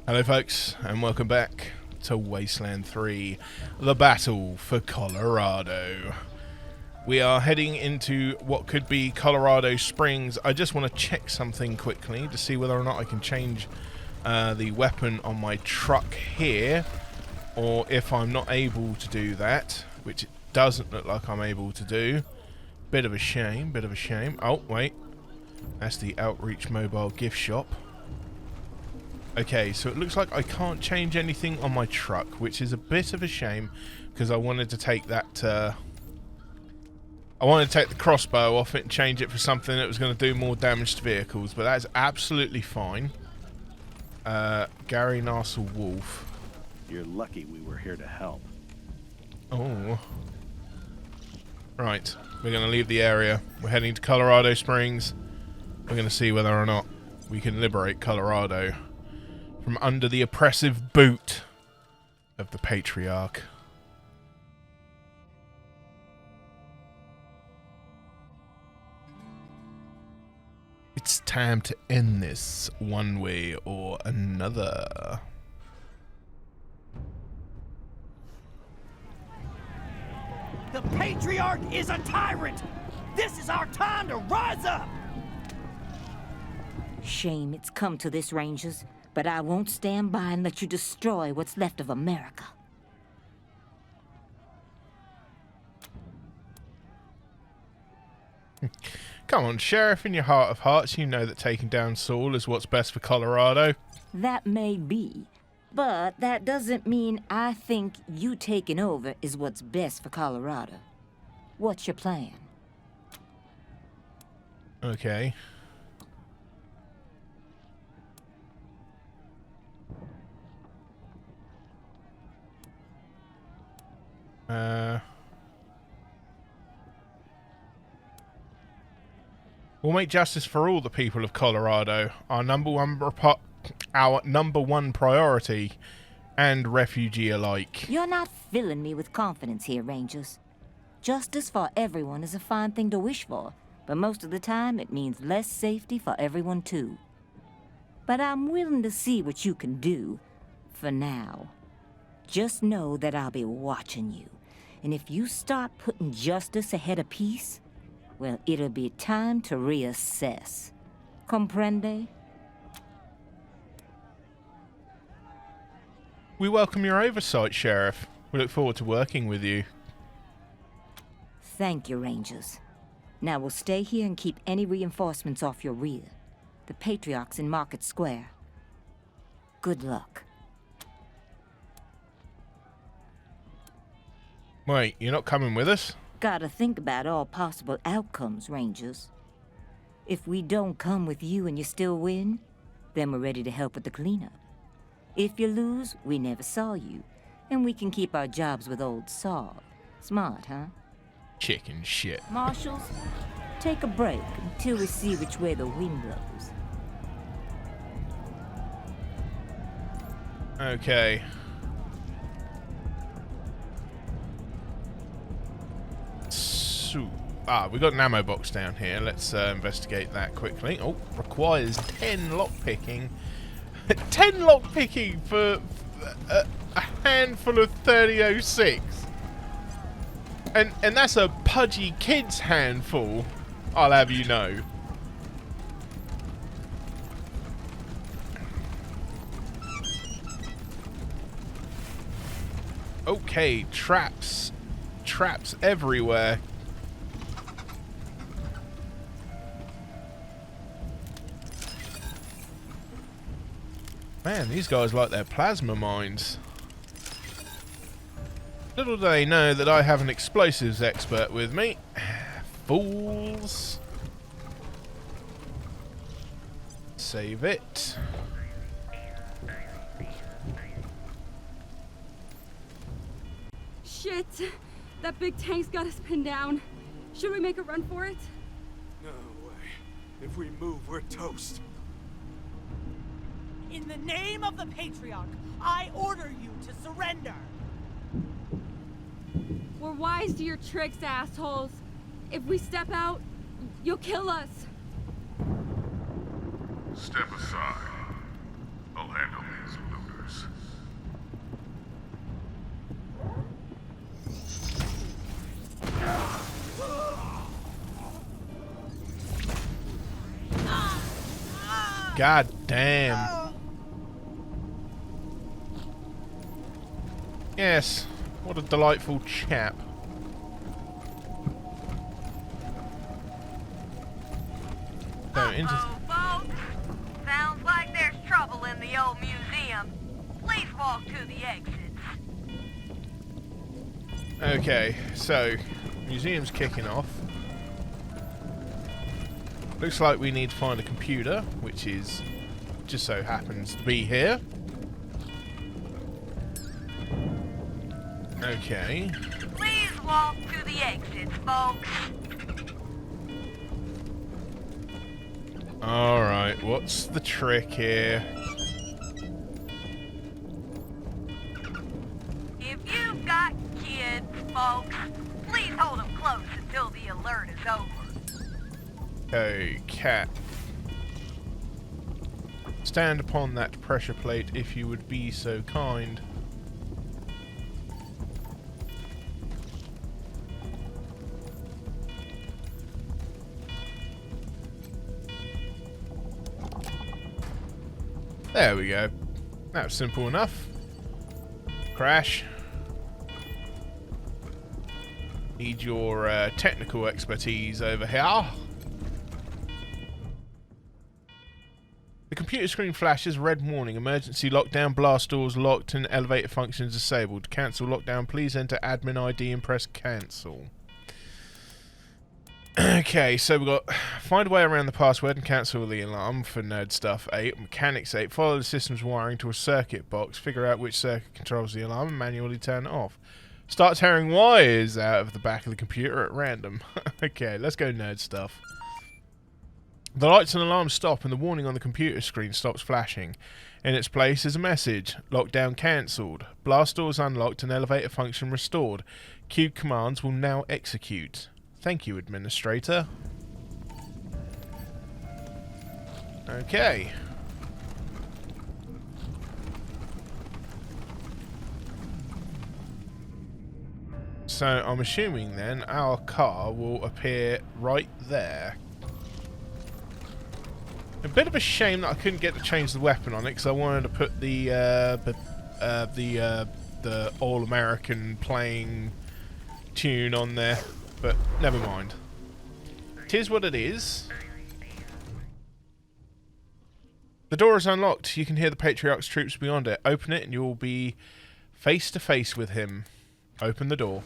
Hello folks, and welcome back to Wasteland 3, the battle for Colorado. We are heading into what could be Colorado Springs. I just want to check something quickly to see whether or not I can change the weapon on my truck here, or if I'm not able to do that, which it doesn't look like I'm able to do. Bit of a shame, bit of a shame. Oh, wait. That's the Outreach Mobile Gift Shop. Okay, so it looks like I can't change anything on my truck, which is a bit of a shame, because I wanted to take that, I wanted to take the crossbow off it and change it for something that was going to do more damage to vehicles, but that's absolutely fine. Gary Narsel Wolf. You're lucky we were here to help. Oh. Right, we're going to leave the area. We're heading to Colorado Springs. We're going to see whether or not we can liberate Colorado from under the oppressive boot of the Patriarch. It's time to end this one way or another. The Patriarch is a tyrant! This is our time to rise up! Shame it's come to this, Rangers. But I won't stand by and let you destroy what's left of America. Come on, Sheriff, in your heart of hearts, you know that taking down Saul is what's best for Colorado. That may be, but that doesn't mean I think you taking over is what's best for Colorado. What's your plan? Okay. We'll make justice for all the people of Colorado, our number one priority, and refugee alike. You're not filling me with confidence here, Rangers. Justice for everyone is a fine thing to wish for, but most of the time it means less safety for everyone too. But I'm willing to see what you can do, for now. Just know that I'll be watching you. And if you start putting justice ahead of peace, well, it'll be time to reassess. Comprende? We welcome your oversight, Sheriff. We look forward to working with you. Thank you, Rangers. Now we'll stay here and keep any reinforcements off your rear. The Patriarch's in Market Square. Good luck. Wait, you're not coming with us? Gotta think about all possible outcomes, Rangers. If we don't come with you and you still win, then we're ready to help with the cleanup. If you lose, we never saw you, and we can keep our jobs with old Saul. Smart, huh? Chicken shit. Marshals, take a break until we see which way the wind blows. Okay. We got an ammo box down here. Let's investigate that quickly. Oh, requires 10 lockpicking. 10 lockpicking for a handful of 3006. And that's a pudgy kid's handful, I'll have you know. Okay, traps. Traps everywhere. Man, these guys like their plasma mines. Little do they know that I have an explosives expert with me. Fools. Save it. Shit! That big tank's got us pinned down. Should we make a run for it? No way. If we move, we're toast. In the name of the Patriarch, I order you to surrender! We're wise to your tricks, assholes. If we step out, you'll kill us. Step aside. I'll handle this with reavers. God damn. Yes, what a delightful chap. Uh-oh, folks. Sounds like there's trouble in the old museum. Please walk to the exits. Okay, so museum's kicking off. Looks like we need to find a computer, which is just so happens to be here. Okay. Please walk to the exits, folks. Alright, what's the trick here? If you've got kids, folks, please hold them close until the alert is over. Okay, cat. Stand upon that pressure plate if you would be so kind. There we go. That was simple enough. Crash. Need your technical expertise over here. The computer screen flashes red warning. Emergency lockdown, blast doors locked and elevator functions disabled. Cancel lockdown. Please enter admin ID and press cancel. Okay, so we've got find a way around the password and cancel the alarm for nerd stuff 8. Mechanics 8. Follow the system's wiring to a circuit box. Figure out which circuit controls the alarm and manually turn it off. Start tearing wires out of the back of the computer at random. Okay, let's go nerd stuff. The lights and alarms stop and the warning on the computer screen stops flashing. In its place is a message. Lockdown cancelled. Blast doors unlocked and elevator function restored. Queued commands will now execute. Thank you, Administrator. Okay. So I'm assuming then our car will appear right there. A bit of a shame that I couldn't get to change the weapon on it because I wanted to put the all-American playing tune on there. But never mind. Tis what it is. The door is unlocked. You can hear the Patriarch's troops beyond it. Open it and you will be face to face with him. Open the door.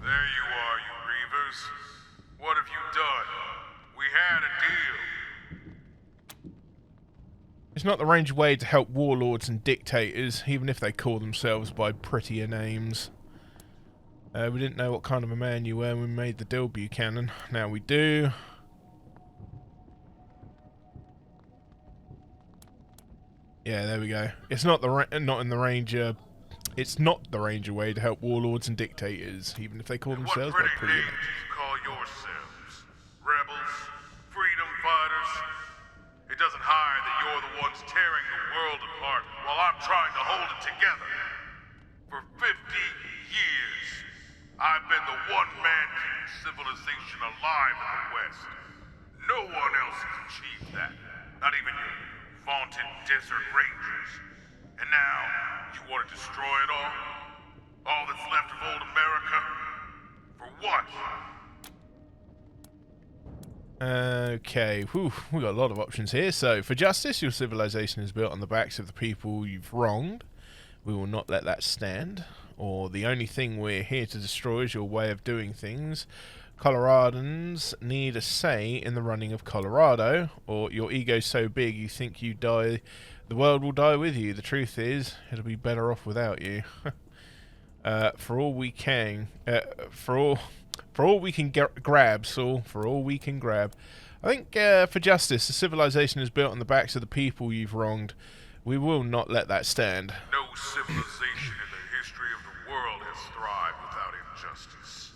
There you are, you reavers. What have you done? We had a deal. It's not the range way to help warlords and dictators, even if they call themselves by prettier names. We didn't know what kind of a man you were when we made the deal, Buchanan. Now we do. Yeah, there we go. It's not the not in the Ranger. It's not the Ranger way to help warlords and dictators, even if they call themselves by What prettier pretty names. names do you call yourselves? Rebels? Freedom fighters? It doesn't hide that you're the ones tearing the world apart while I'm trying to hold it together. For 50 years, I've been the one man keeping civilization alive in the West. No one else has achieved that. Not even your vaunted desert rangers. And now, you want to destroy it all? All that's left of old America? For what? Okay, whew, we've got a lot of options here. So, for justice, your civilization is built on the backs of the people you've wronged. We will not let that stand. Or, the only thing we're here to destroy is your way of doing things. Coloradans need a say in the running of Colorado. Or, your ego's so big you think you die, the world will die with you. The truth is, it'll be better off without you. For all we can... For all we can grab, Saul. For all we can grab. I think for justice, the civilization is built on the backs of the people you've wronged. We will not let that stand. No civilization in the justice.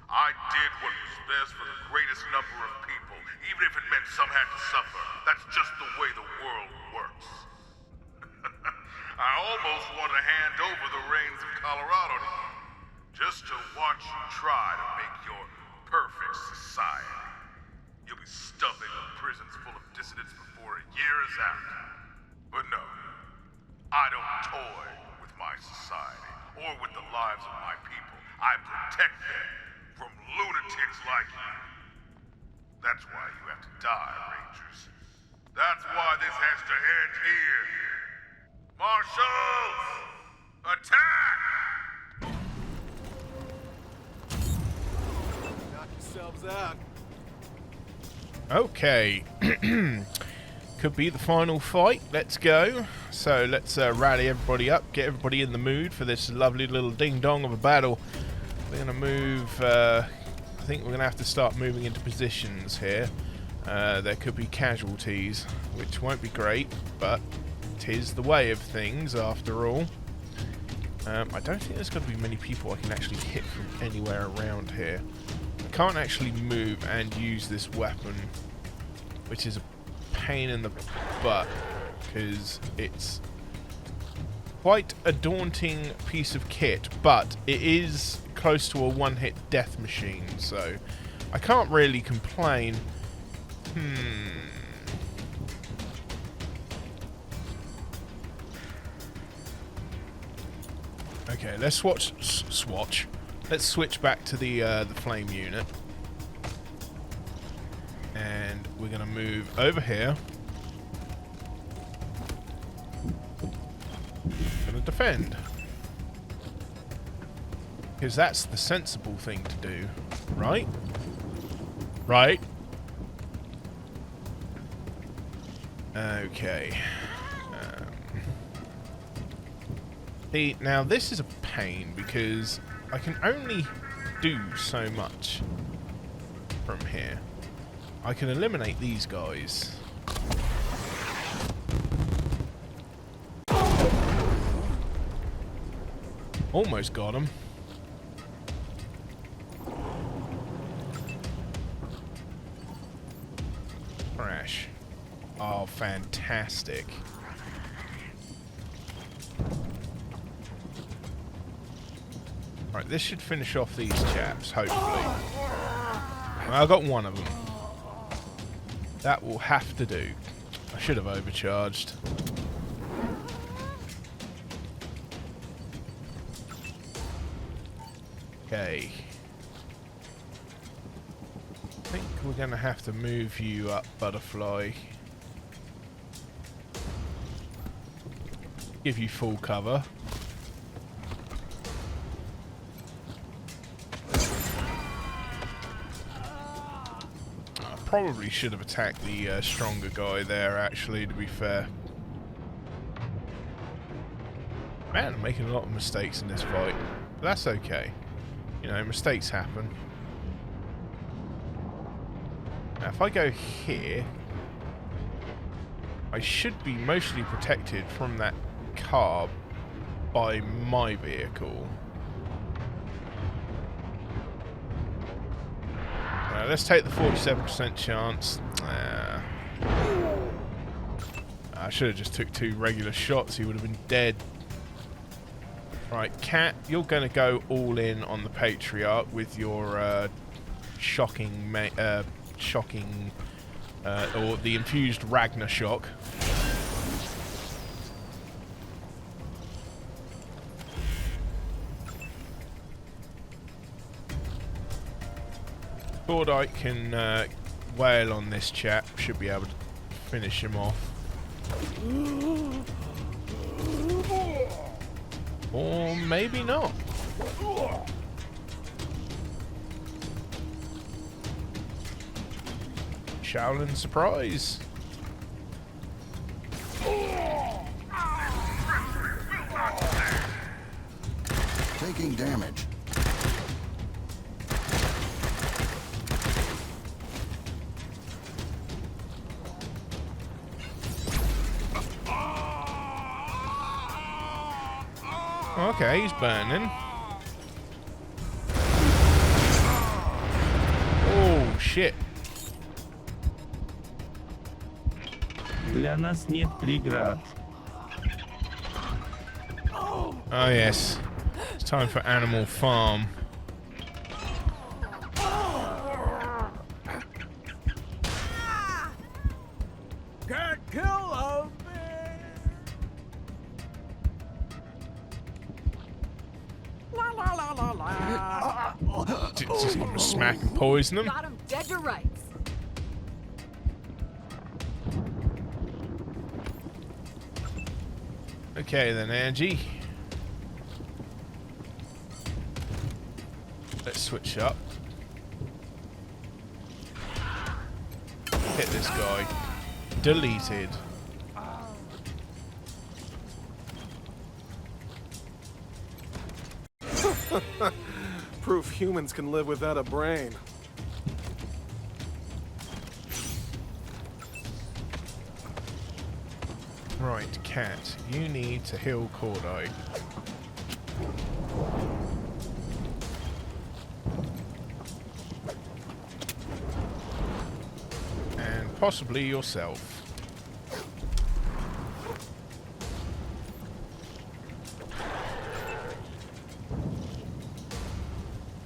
I did what was best for the greatest number of people, even if it meant some had to suffer. That's just the way the world works. I almost want to hand over the reins of Colorado to you, just to watch you try to make your perfect society. You'll be stuffing the prisons full of dissidents before a year is out. But no, I don't toy with my society, or with the lives of my people. I protect them from lunatics like you. That's why you have to die, Rangers. That's why this has to end here. Marshals! Attack! Knock yourselves out. Okay. Could be the final fight. Let's go. So let's rally everybody up, get everybody in the mood for this lovely little ding-dong of a battle. We're going to move... I think we're going to have to start moving into positions here. There could be casualties, which won't be great, but 'tis the way of things after all. I don't think there's going to be many people I can actually hit from anywhere around here. I can't actually move and use this weapon, which is a pain in the butt, because it's quite a daunting piece of kit, but it is close to a one-hit death machine, so I can't really complain. Okay, let's switch. Let's switch back to the flame unit, and we're gonna move over here. Gonna defend, because that's the sensible thing to do, right? Right. Okay. See, now this is a pain because I can only do so much from here. I can eliminate these guys. Almost got him. Crash. Oh, fantastic. Right, this should finish off these chaps, hopefully. Well, I got one of them. That will have to do. I should have overcharged. Okay. I think we're going to have to move you up, Butterfly. Give you full cover. Probably should have attacked the stronger guy there, actually, to be fair. Man, I'm making a lot of mistakes in this fight. But that's okay. You know, mistakes happen. Now, if I go here, I should be mostly protected from that car by my vehicle. Let's take the 47% chance. I should have just took 2 regular shots. He would have been dead. Right, Cat, you're going to go all in on the Patriarch with your shocking, or the infused Ragnar shock. Gordite can wail on this chap, should be able to finish him off. Or maybe not. Shaolin surprise. Taking damage. Okay, he's burning. shit. Для нас нет преград. Oh yes, it's time for Animal Farm. Can't kill a bear. La la la la la. Just give him a smack and poison him. Got him dead to rights. Okay then, Angie. Let's switch up. Hit this guy. Deleted. Proof humans can live without a brain. Right, Cat, you need to heal Corday. And possibly yourself.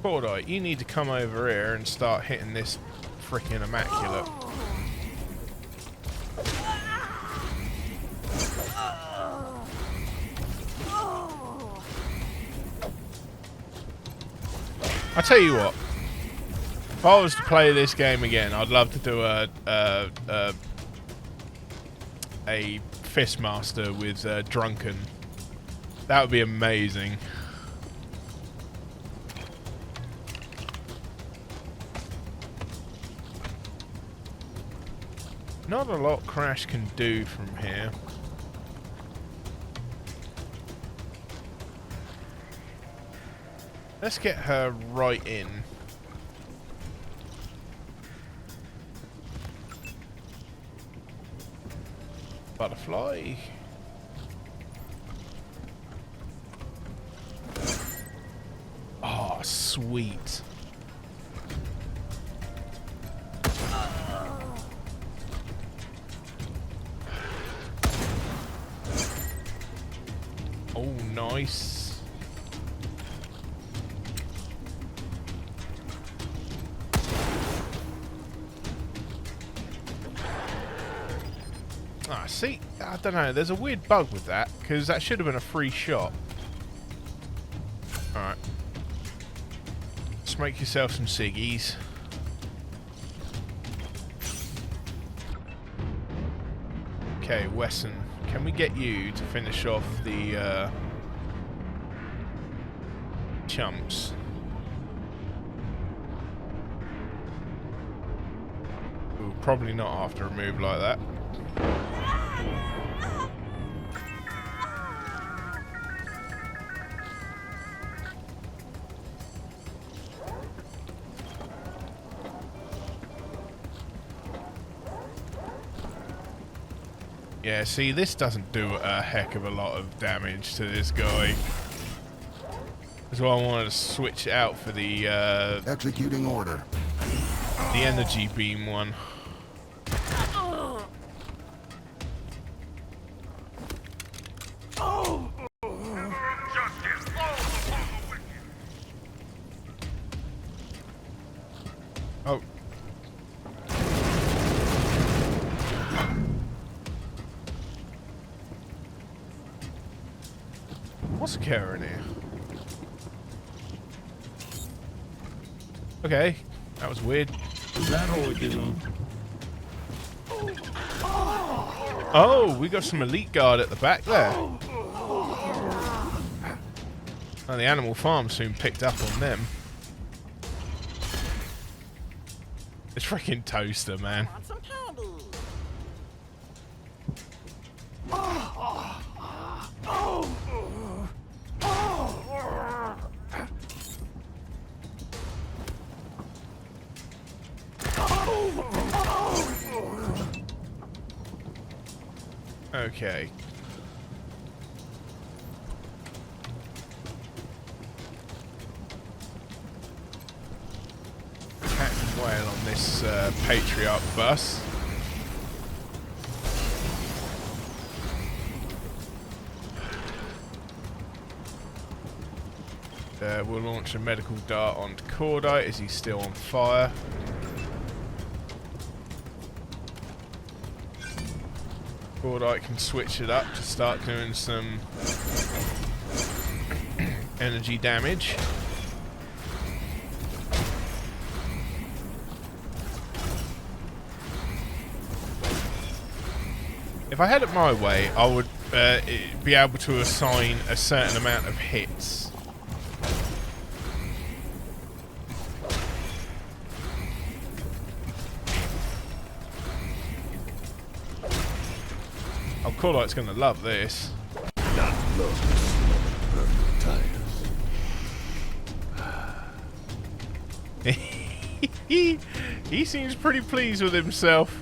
Corday, you need to come over here and start hitting this freaking immaculate. I tell you what, if I was to play this game again, I'd love to do a Fistmaster with Drunken. That would be amazing. Not a lot Crash can do from here. Let's get her right in. Butterfly. Oh, sweet. Oh, nice. Ah, see, I don't know, there's a weird bug with that, because that should have been a free shot. Alright. Let's make yourself some ciggies. Okay, Wesson, can we get you to finish off the chumps? Ooh, probably not after a move like that. Yeah, see, this doesn't do a heck of a lot of damage to this guy. That's why I wanted to switch out for the Executing order. the energy beam one. Oh. What's occurring here? Okay, that was weird. Oh, we got some elite guard at the back there. Oh, the Animal Farm soon picked up on them. It's freaking toaster, man. Okay. Cat and whale on this Patriarch bus. We'll launch a medical dart onto Cordite as he's still on fire. Cordite can switch it up to start doing some energy damage. If I had it my way, I would be able to assign a certain amount of hits. Oh, Cordite's going to love this. Not love tires. He seems pretty pleased with himself.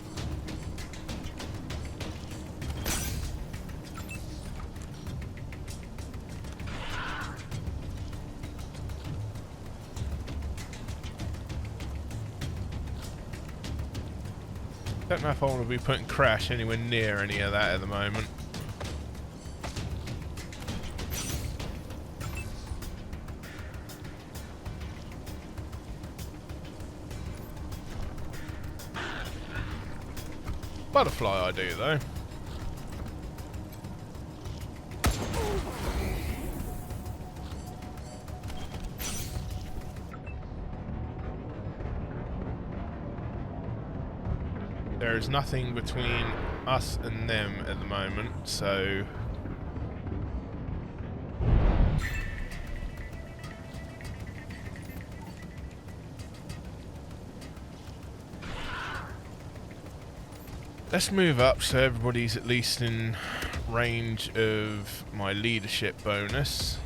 Don't know if I want to be putting Crash anywhere near any of that at the moment. Butterfly I do though. There is nothing between us and them at the moment, so... let's move up so everybody's at least in range of my leadership bonus.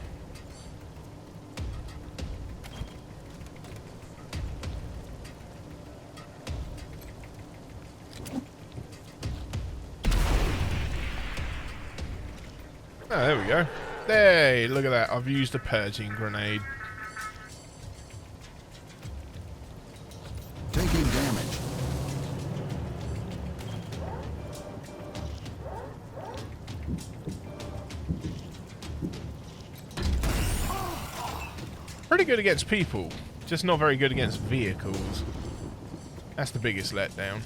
Oh, there we go. Hey, look at that. I've used a purging grenade. Taking damage. Pretty good against people, just not very good against vehicles. That's the biggest letdown.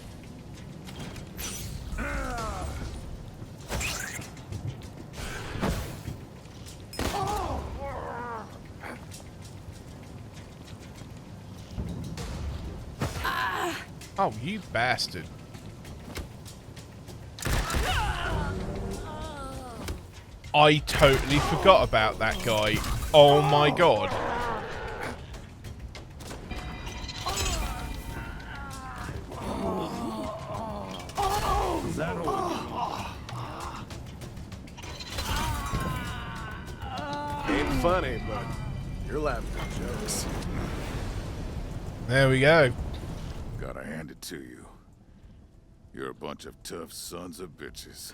Oh, you bastard. I totally forgot about that guy. Oh my god. Ain't funny, but you're laughing at jokes. There we go. Gotta hand it to you. You're a bunch of tough sons of bitches.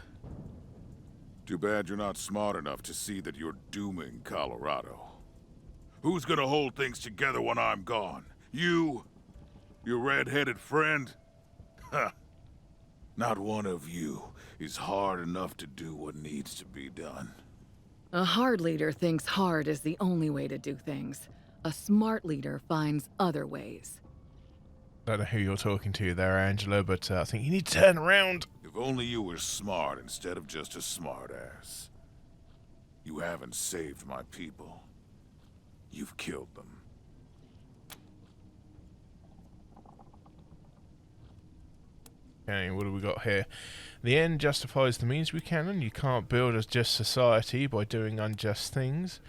Too bad you're not smart enough to see that you're dooming Colorado. Who's gonna hold things together when I'm gone? You? Your red-headed friend? Huh. Not one of you is hard enough to do what needs to be done. A hard leader thinks hard is the only way to do things. A smart leader finds other ways. I don't know who you're talking to there, Angela, but I think you need to turn around. If only you were smart instead of just a smartass. You haven't saved my people. You've killed them. Okay, what do we got here? The end justifies the means, Buchanan. You can't build a just society by doing unjust things.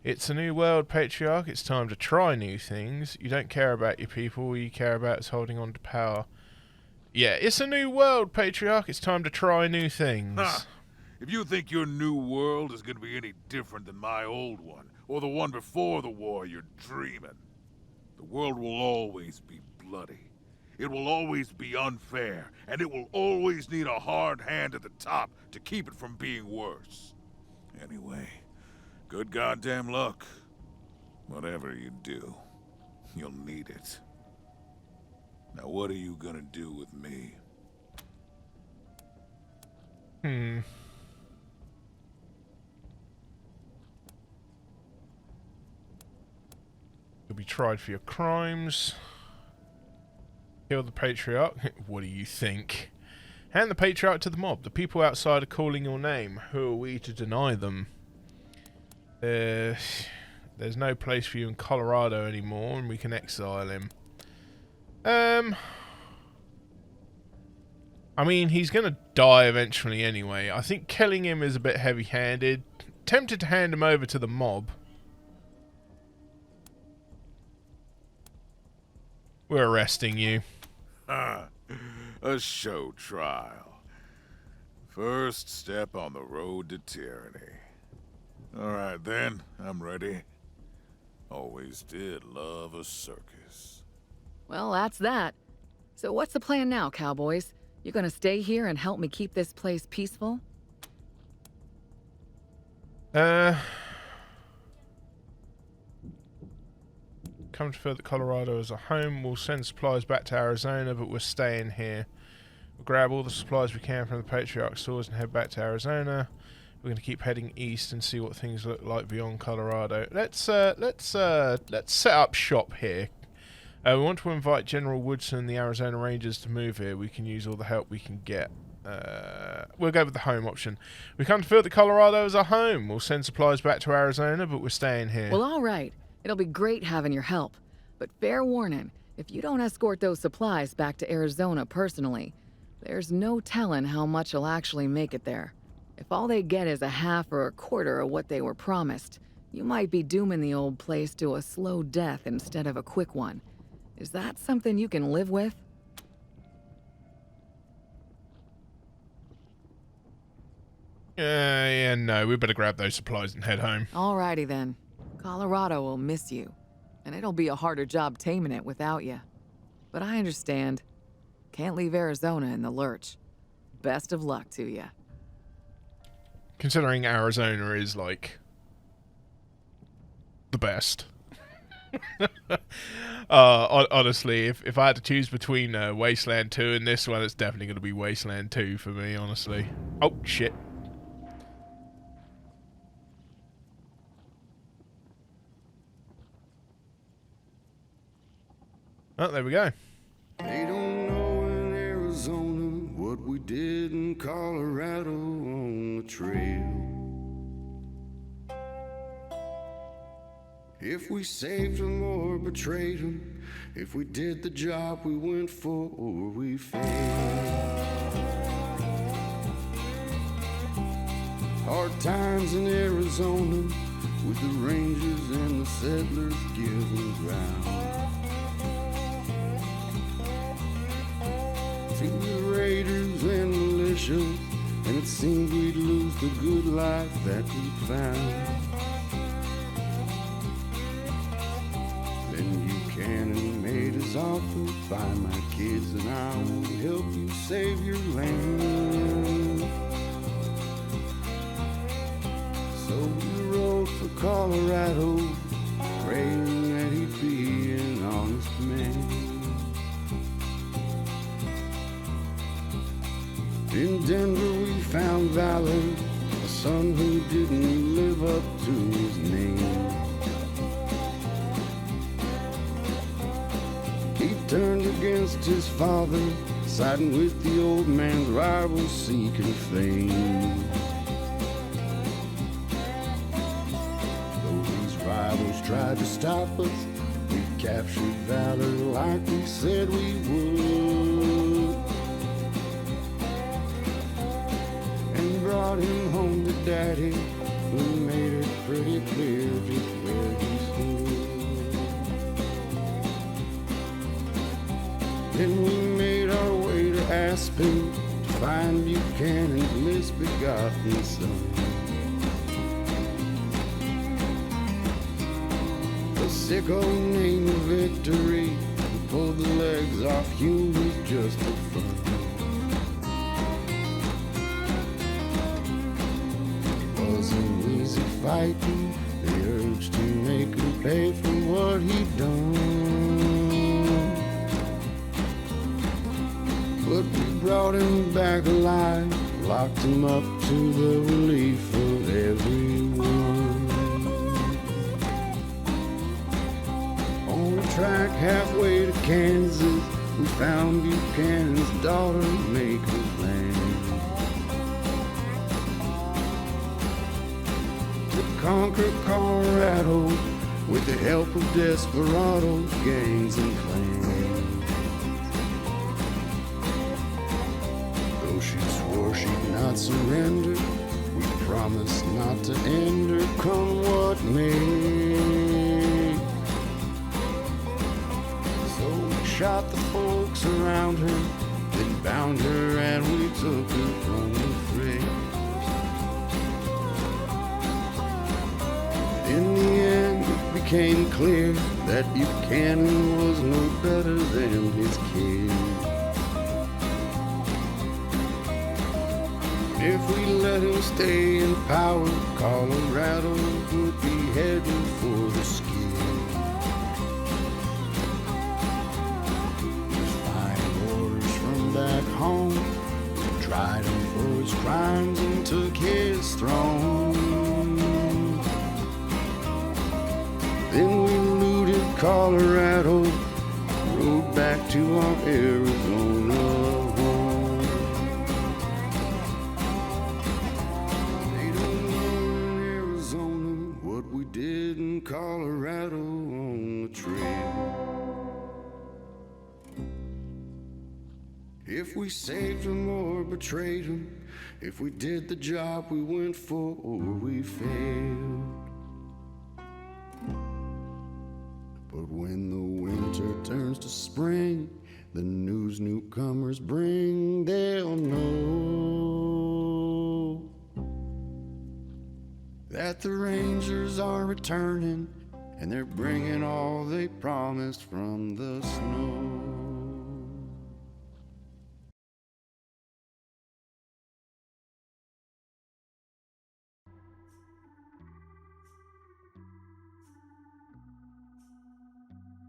It's a new world, Patriarch. It's time to try new things. You don't care about your people. All you care about is holding on to power. Yeah, it's a new world, Patriarch. It's time to try new things. Ha! If you think your new world is going to be any different than my old one, or the one before the war, you're dreaming. The world will always be bloody. It will always be unfair, and it will always need a hard hand at the top to keep it from being worse. Anyway, good goddamn luck. Whatever you do, you'll need it. Now what are you gonna do with me? You'll be tried for your crimes. Kill the Patriarch. What do you think? Hand the Patriarch to the mob. The people outside are calling your name. Who are we to deny them? There's no place for you in Colorado anymore, and we can exile him. I mean, he's gonna die eventually anyway. I think killing him is a bit heavy-handed. Tempted to hand him over to the mob. We're arresting you. A show trial. First step on the road to tyranny. Alright then, I'm ready. Always did love a circus. Well, that's that. So what's the plan now, cowboys? You gonna stay here and help me keep this place peaceful? Come to feel that Colorado is a home. We'll send supplies back to Arizona, but we're staying here. We'll grab all the supplies we can from the Patriarch stores and head back to Arizona. We're going to keep heading east and see what things look like beyond Colorado. Let's set up shop here. We want to invite General Woodson and the Arizona Rangers to move here. We can use all the help we can get. We'll go with the home option. We come to feel that Colorado is our home. We'll send supplies back to Arizona, but we're staying here. Well, all right. It'll be great having your help. But fair warning, if you don't escort those supplies back to Arizona personally, there's no telling how much will actually make it there. If all they get is a half or a quarter of what they were promised, you might be dooming the old place to a slow death instead of a quick one. Is that something you can live with? Yeah, no, we better grab those supplies and head home. Alrighty then. Colorado will miss you, and it'll be a harder job taming it without you. But I understand. Can't leave Arizona in the lurch. Best of luck to you. Considering Arizona is, like, the best. Honestly, if I had to choose between Wasteland 2 and this one, it's definitely going to be Wasteland 2 for me, honestly. Oh, shit. Oh, there we go. They don't know in Arizona what we did in Colorado on the trail. If we saved them or betrayed them, if we did the job we went for or we failed. Hard times in Arizona with the Rangers and the settlers giving ground. To the raiders and militia, and it seemed we'd lose the good life that we found. Then Buchanan made his offer, find my kids and I will help you save your land. So we rode for Colorado, praying that he'd be an honest man. In Denver we found Valor, a son who didn't live up to his name. He turned against his father, siding with the old man's rivals seeking fame. Though these rivals tried to stop us, we captured Valor like we said we would. Brought him home to Daddy, who made it pretty clear just where he stood. Then we made our way to Aspen to find Buchanan's misbegotten son. The sicko named Victory, who pulled the legs off humans just for fun. Wasn't easy fighting, they urged to make him pay for what he'd done. brought him back alive, locked him up to the relief of everyone. On the track halfway to Kansas, we found Buchanan's daughter making plans to conquer Colorado with the help of desperados, gangs, and clans. Though she swore she'd not surrender, we promised not to end her, come what may. So we shot the folks around her, then bound her and we took her from the fray. In the end, it became clear that Buchanan was no better than his kid. If we let him stay in power, Colorado would be heading for the skid. Defying orders from back home, tried him for his crimes and took his throne. Then we looted Colorado, rode back to our Arizona home. They don't know in Arizona what we did in Colorado on the trail. If we saved him or betrayed him, if we did the job we went for or we failed. But when the winter turns to spring, the news newcomers bring, they'll know that the Rangers are returning, and they're bringing all they promised from the snow.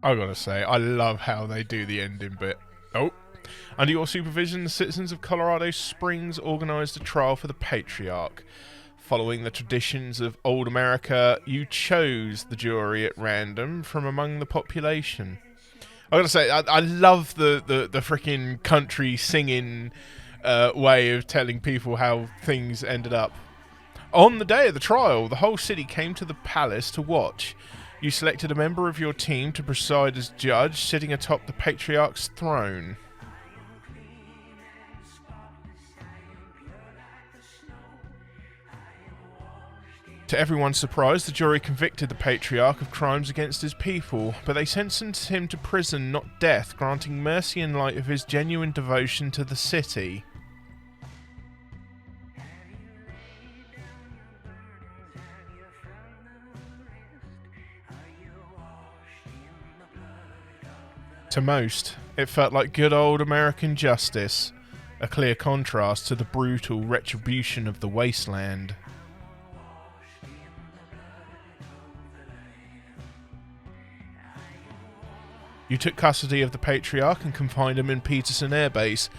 I gotta say, I love how they do the ending bit. Oh. Under your supervision, the citizens of Colorado Springs organized a trial for the Patriarch. Following the traditions of old America, you chose the jury at random from among the population. I gotta say, I love the freaking country singing way of telling people how things ended up. On the day of the trial, the whole city came to the palace to watch. You selected a member of your team to preside as judge, sitting atop the Patriarch's throne. To everyone's surprise, the jury convicted the Patriarch of crimes against his people, but they sentenced him to prison, not death, granting mercy in light of his genuine devotion to the city. To most, it felt like good old American justice, a clear contrast to the brutal retribution of the Wasteland. You took custody of the Patriarch and confined him in Peterson Air Base,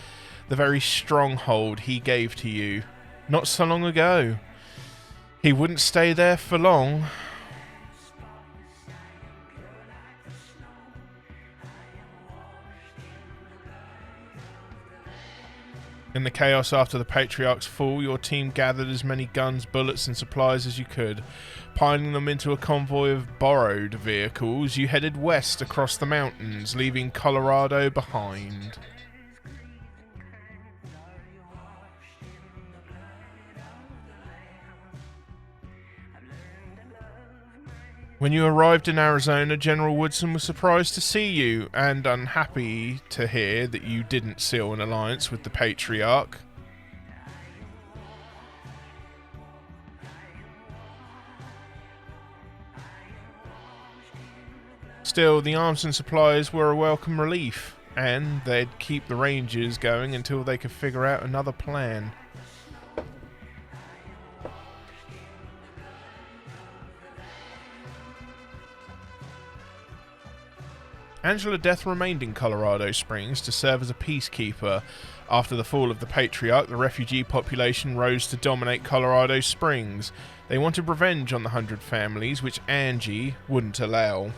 the very stronghold he gave to you not so long ago. He wouldn't stay there for long. In the chaos after the Patriarch's fall, your team gathered as many guns, bullets and supplies as you could. Piling them into a convoy of borrowed vehicles, you headed west across the mountains, leaving Colorado behind. When you arrived in Arizona, General Woodson was surprised to see you, and unhappy to hear that you didn't seal an alliance with the Patriarch. Still, the arms and supplies were a welcome relief, and they'd keep the Rangers going until they could figure out another plan. Angela Death remained in Colorado Springs to serve as a peacekeeper, After the fall of the Patriarch, the refugee population rose to dominate Colorado Springs. They wanted revenge on the 100 families, which Angie wouldn't allow.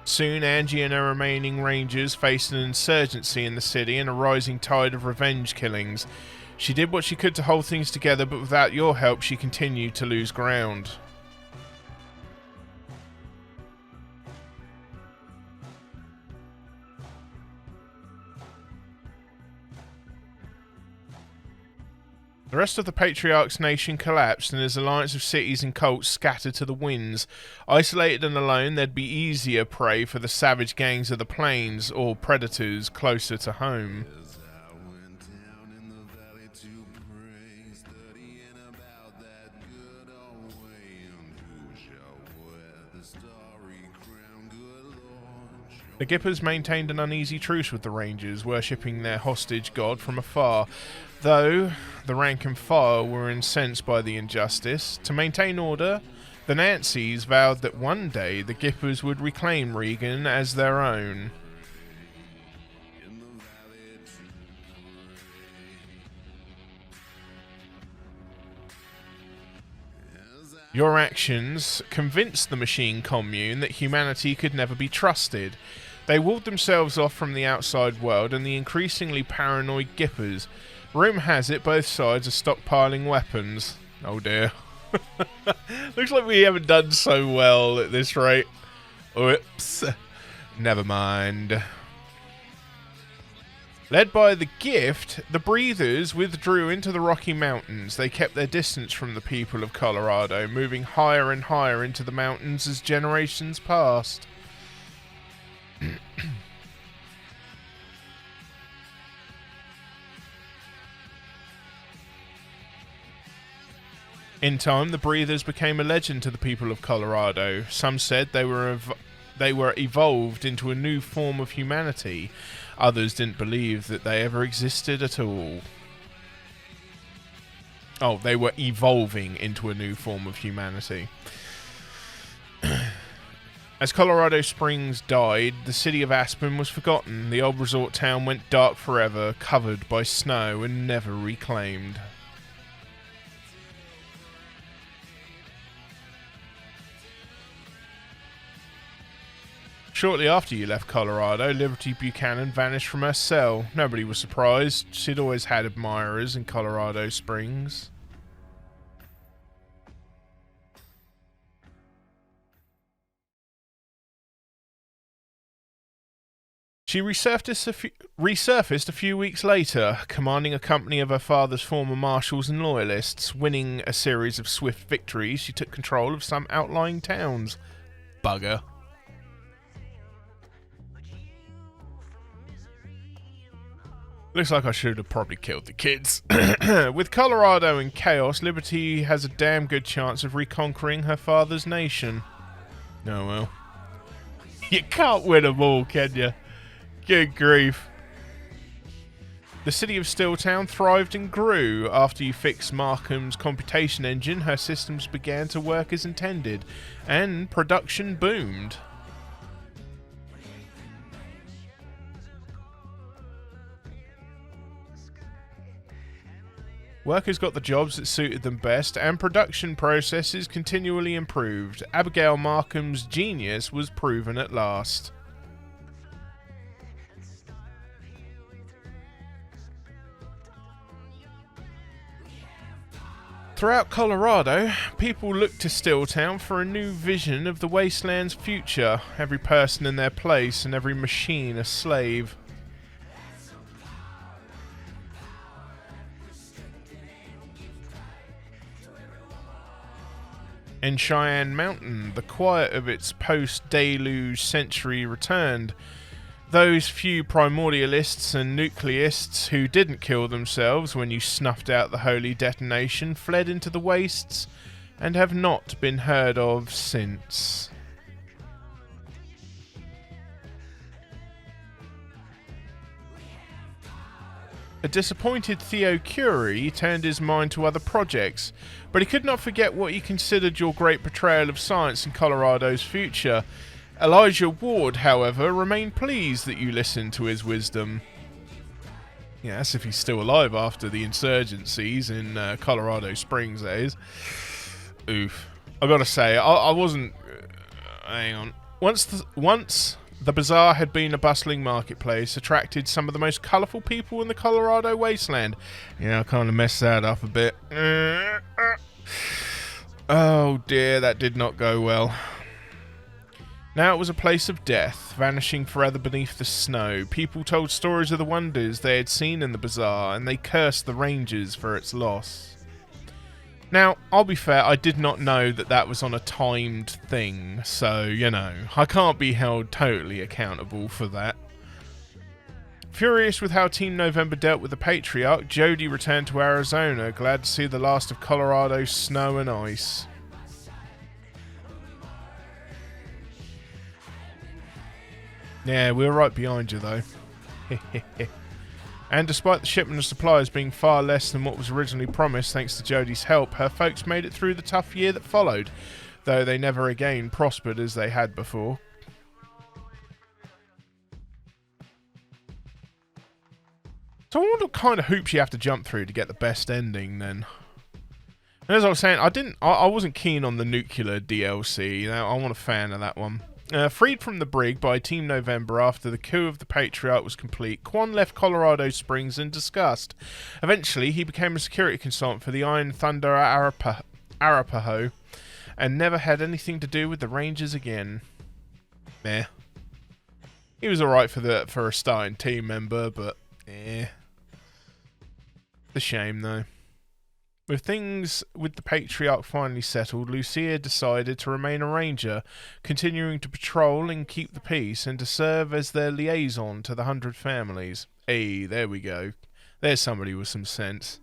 Soon, Angie and her remaining rangers faced an insurgency in the city and a rising tide of revenge killings. She did what she could to hold things together, but without your help, she continued to lose ground. The rest of the Patriarch's nation collapsed, and his alliance of cities and cults scattered to the winds. Isolated and alone, they'd be easier prey for the savage gangs of the plains, or predators closer to home. The Gippers maintained an uneasy truce with the Rangers, worshipping their hostage god from afar, though the rank and file were incensed by the injustice. To maintain order, the Nancies vowed that one day the Gippers would reclaim Regan as their own. Your actions convinced the machine commune that humanity could never be trusted. They walled themselves off from the outside world and the increasingly paranoid Gippers. Rumour has it both sides are stockpiling weapons. Oh dear. Looks like we haven't done so well at this rate. Oops. Never mind. Led by the Gift, the Breathers withdrew into the Rocky Mountains. They kept their distance from the people of Colorado, moving higher and higher into the mountains as generations passed. In time, the Breathers became a legend to the people of Colorado. Some said they were evolved into a new form of humanity. Others didn't believe that they ever existed at all. Oh, they were evolving into a new form of humanity. As Colorado Springs died, the city of Aspen was forgotten. The old resort town went dark forever, covered by snow and never reclaimed. Shortly after you left Colorado, Liberty Buchanan vanished from her cell. Nobody was surprised. She'd always had admirers in Colorado Springs. She resurfaced a few weeks later, commanding a company of her father's former marshals and loyalists. Winning a series of swift victories, she took control of some outlying towns. Bugger. Looks like I should have probably killed the kids. With Colorado in chaos, Liberty has a damn good chance of reconquering her father's nation. Oh well. You can't win them all, can you? Good grief. The city of Stilltown thrived and grew. After you fixed Markham's computation engine, her systems began to work as intended, and production boomed. Workers got the jobs that suited them best, and production processes continually improved. Abigail Markham's genius was proven at last. Throughout Colorado, people looked to Stilltown for a new vision of the Wasteland's future. Every person in their place and every machine a slave. In Cheyenne Mountain, the quiet of its post-deluge century returned. Those few primordialists and nucleists who didn't kill themselves when you snuffed out the holy detonation fled into the wastes and have not been heard of since. A disappointed Theo Curie turned his mind to other projects, but he could not forget what he considered your great portrayal of science in Colorado's future. Elijah Ward, however, remained pleased that you listened to his wisdom. Yeah, that's if he's still alive after the insurgencies in Colorado Springs, that is. Oof. I gotta say, I wasn't... hang on. Once the bazaar had been a bustling marketplace, attracted some of the most colourful people in the Colorado Wasteland. Yeah, I kind of messed that up a bit. Oh dear, that did not go well. Now it was a place of death, vanishing forever beneath the snow. People told stories of the wonders they had seen in the bazaar, and they cursed the rangers for its loss. Now, I'll be fair, I did not know that that was on a timed thing, so, you know, I can't be held totally accountable for that. Furious with how Team November dealt with the Patriarch, Jody returned to Arizona, glad to see the last of Colorado's snow and ice. Yeah, we were right behind you, though. And despite the shipment of supplies being far less than what was originally promised thanks to Jodie's help, her folks made it through the tough year that followed, though they never again prospered as they had before. So I wonder what kind of hoops you have to jump through to get the best ending, then. And as I was saying, I wasn't keen on the nuclear DLC. You know, I wasn't a fan of that one. Freed from the brig by Team November after the coup of the Patriarch was complete, Quan left Colorado Springs in disgust. Eventually, he became a security consultant for the Iron Thunder Arapaho, and never had anything to do with the Rangers again. Meh. He was alright for a starting team member, but eh. It's a shame, though. With things with the Patriarch finally settled, Lucia decided to remain a ranger, continuing to patrol and keep the peace, and to serve as their liaison to the 100 families. Hey, there we go. There's somebody with some sense.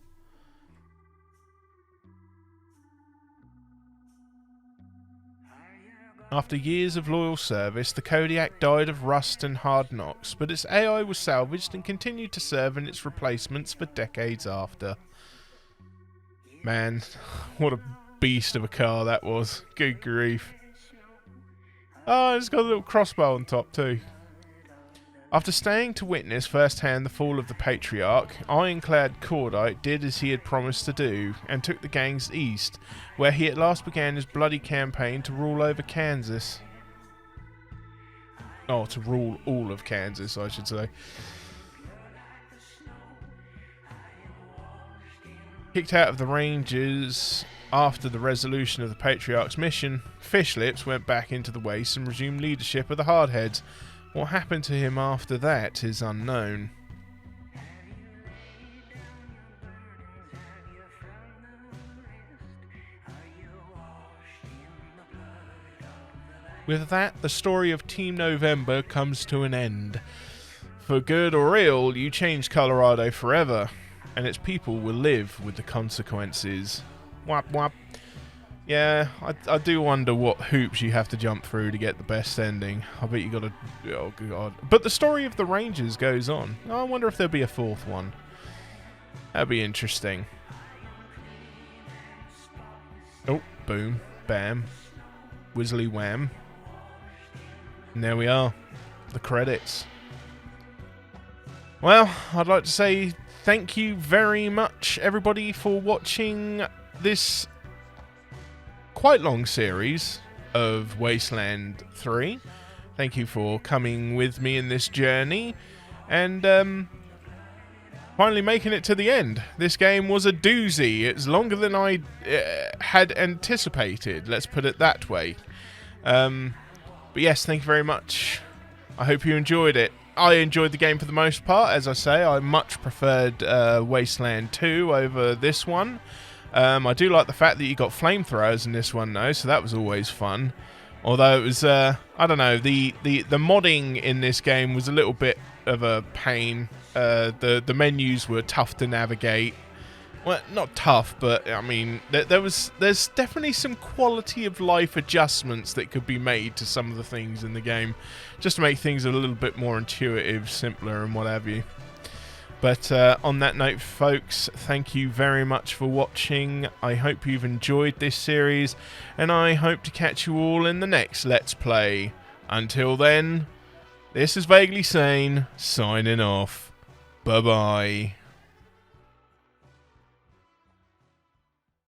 After years of loyal service, the Kodiak died of rust and hard knocks, but its AI was salvaged and continued to serve in its replacements for decades after. Man, what a beast of a car that was. Good grief. Oh, it's got a little crossbow on top too. After staying to witness firsthand the fall of the Patriarch, ironclad Cordite did as he had promised to do, and took the gangs east, where he at last began his bloody campaign to rule over Kansas. Oh, to rule all of Kansas, I should say. Kicked out of the Rangers after the resolution of the Patriarch's mission, Fishlips went back into the Waste and resumed leadership of the Hardheads. What happened to him after that is unknown. With that, the story of Team November comes to an end. For good or ill, you changed Colorado forever, and its people will live with the consequences. Wap wap. Yeah, I do wonder what hoops you have to jump through to get the best ending. I bet you gotta... oh god. But the story of the Rangers goes on. I wonder if there'll be a fourth one. That'd be interesting. Oh, boom, bam, whizzly wham. And there we are. The credits. Well, I'd like to say thank you very much, everybody, for watching this quite long series of Wasteland 3. Thank you for coming with me in this journey, and finally making it to the end. This game was a doozy. It's longer than I had anticipated, let's put it that way. But yes, thank you very much. I hope you enjoyed it. I enjoyed the game for the most part. As I say, I much preferred Wasteland 2 over this one. I do like the fact that you got flamethrowers in this one, though, so that was always fun. Although it was, I don't know, the modding in this game was a little bit of a pain. The menus were tough to navigate. Well, not tough, but I mean, there's definitely some quality of life adjustments that could be made to some of the things in the game, just to make things a little bit more intuitive, simpler, and what have you. But on that note, folks, thank you very much for watching. I hope you've enjoyed this series, and I hope to catch you all in the next Let's Play. Until then, this is VaguelySane, signing off. Bye-bye.